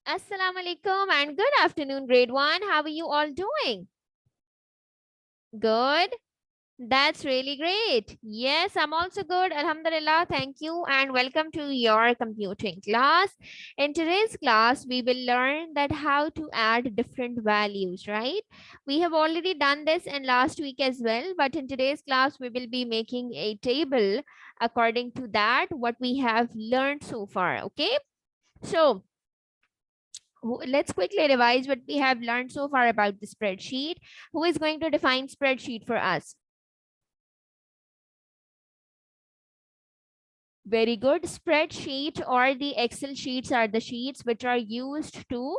Assalamu alaikum and good afternoon, grade 1. How are you all doing? Good. That's really great. Yes, I'm also good. Alhamdulillah. Thank you and welcome to your computing class. In today's class, we will learn that how to add different values, right? We have already done this in last week as well, but in today's class, we will be making a table according to that, what we have learned so far. Okay. So let's quickly revise what we have learned so far about the spreadsheet. Who is going to define spreadsheet for us? Very good. Spreadsheet or the Excel sheets are the sheets which are used to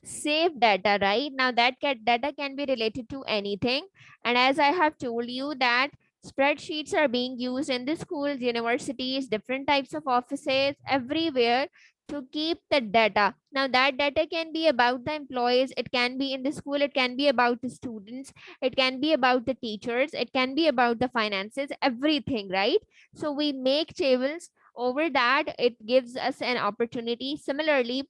save data, right? Now that data can be related to anything. And as I have told you that spreadsheets are being used in the schools, universities, different types of offices, everywhere to keep the data. Now that data can be about the employees, it can be in the school, it can be about the students, it can be about the teachers, it can be about the finances, everything, right? So we make tables. Over that, it gives us an opportunity. Similarly,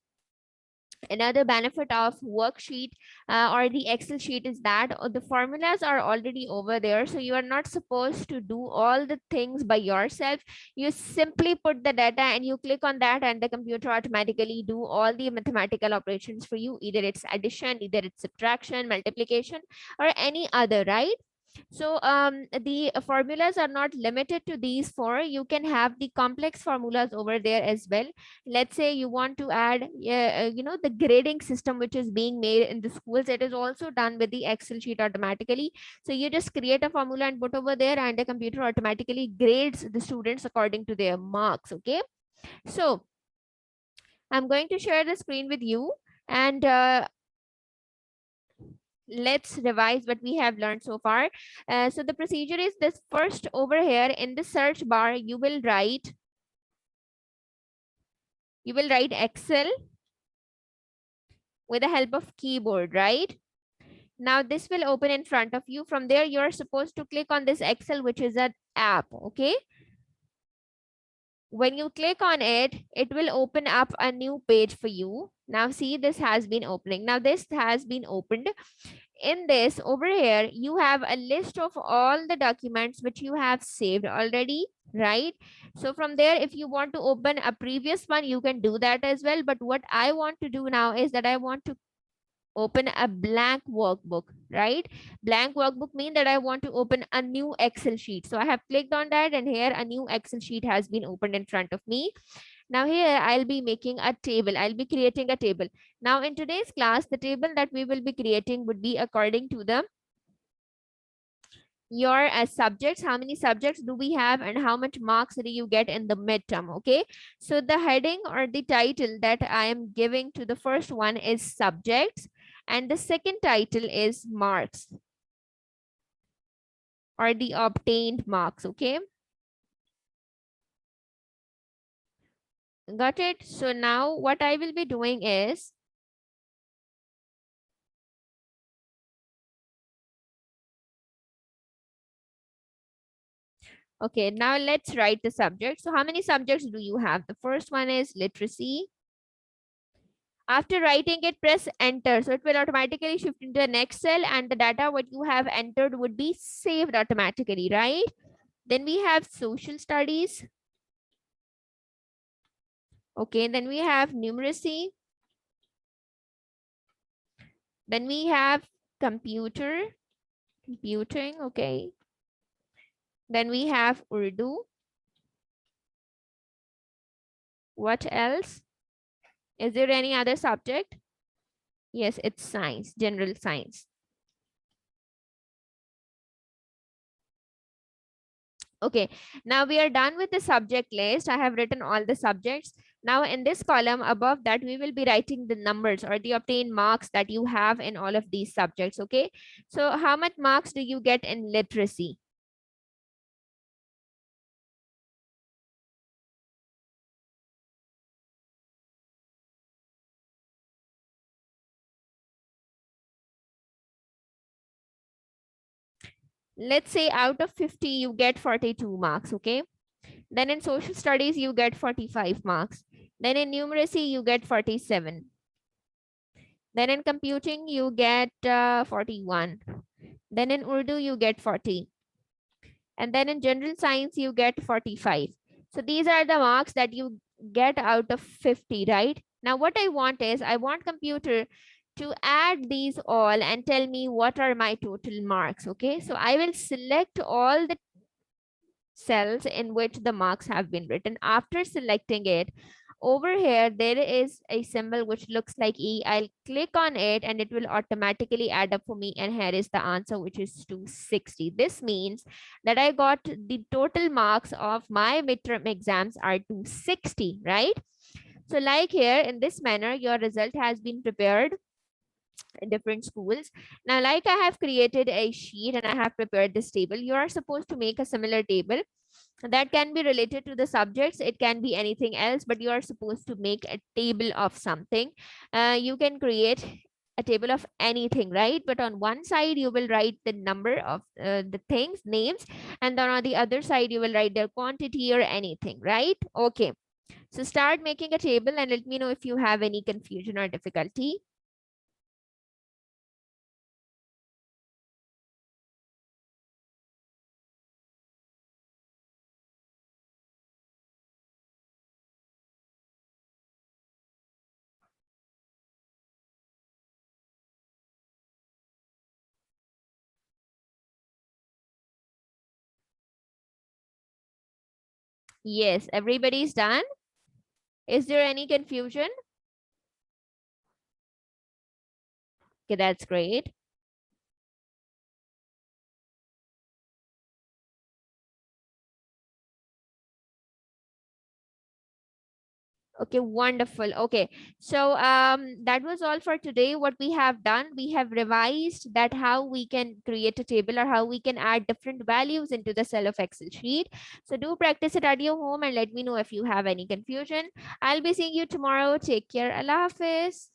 another benefit of worksheet or the Excel sheet is that the formulas are already over there, so you are not supposed to do all the things by yourself. You simply put the data and you click on that and the computer automatically do all the mathematical operations for you. Either it's addition, either it's subtraction, multiplication, or any other, right? So the formulas are not limited to these four. You can have the complex formulas over there as well. Let's say you want to add, the grading system which is being made in the schools. It is also done with the Excel sheet automatically. So you just create a formula and put over there, and the computer automatically grades the students according to their marks. Okay. So I'm going to share the screen with you, and let's revise what we have learned so far. So the procedure is this: first, over here in the search bar, you will write Excel with the help of keyboard, right? Now this will open in front of you. From there, you're supposed to click on this Excel, which is an app. Okay. When you click on it, it will open up a new page for you. Now see, this has been opening. Now this has been opened. In this over here, you have a list of all the documents which you have saved already, right? So from there, if you want to open a previous one, you can do that as well. But what I want to do now is that I want to open a blank workbook, right? Blank workbook means that I want to open a new Excel sheet. So I have clicked on that, and here a new Excel sheet has been opened in front of me. Now here I'll be making a table. I'll be creating a table. Now in today's class, the table that we will be creating would be according to the your subjects. How many subjects do we have and how much marks do you get in the midterm? Okay, so the heading or the title that I am giving to the first one is subjects, and the second title is marks or the obtained marks. Okay, got it? So now what I will be doing is, okay, now let's write the subject. So how many subjects do you have? The first one is literacy. After writing it, press enter. So it will automatically shift into the next cell, and the data what you have entered would be saved automatically, right? Then we have social studies. Okay, then we have numeracy. Then we have computing. Okay. Then we have Urdu. What else? Is there any other subject? Yes, it's science, general science. Okay, now we are done with the subject list. I have written all the subjects. Now in this column above that, we will be writing the numbers or the obtained marks that you have in all of these subjects. Okay, so how much marks do you get in literacy? Let's say out of 50, you get 42 marks. Okay, then in social studies, you get 45 marks. Then in numeracy, you get 47. Then in computing, you get 41. Then in Urdu, you get 40. And then in general science, you get 45. So these are the marks that you get out of 50, right? Now, what I want is I want computer to add these all and tell me what are my total marks. Okay, so I will select all the cells in which the marks have been written. After selecting it, over here, there is a symbol which looks like E. I'll click on it and it will automatically add up for me. And here is the answer, which is 260. This means that I got the total marks of my midterm exams are 260, right? So like here in this manner, your result has been prepared in different schools. Now, like I have created a sheet and I have prepared this table, you are supposed to make a similar table that can be related to the subjects. It can be anything else, but you are supposed to make a table of something. You can create a table of anything, right? But on one side, you will write the number of the things, names, and then on the other side, you will write their quantity or anything, right? Okay. So start making a table and let me know if you have any confusion or difficulty. Yes, everybody's done. Is there any confusion? Okay, that's great. Okay, wonderful. Okay, so that was all for today. What we have done, we have revised that how we can create a table or how we can add different values into the cell of Excel sheet. So do practice it at your home and let me know if you have any confusion. I'll be seeing you tomorrow. Take care. Allah Hafiz.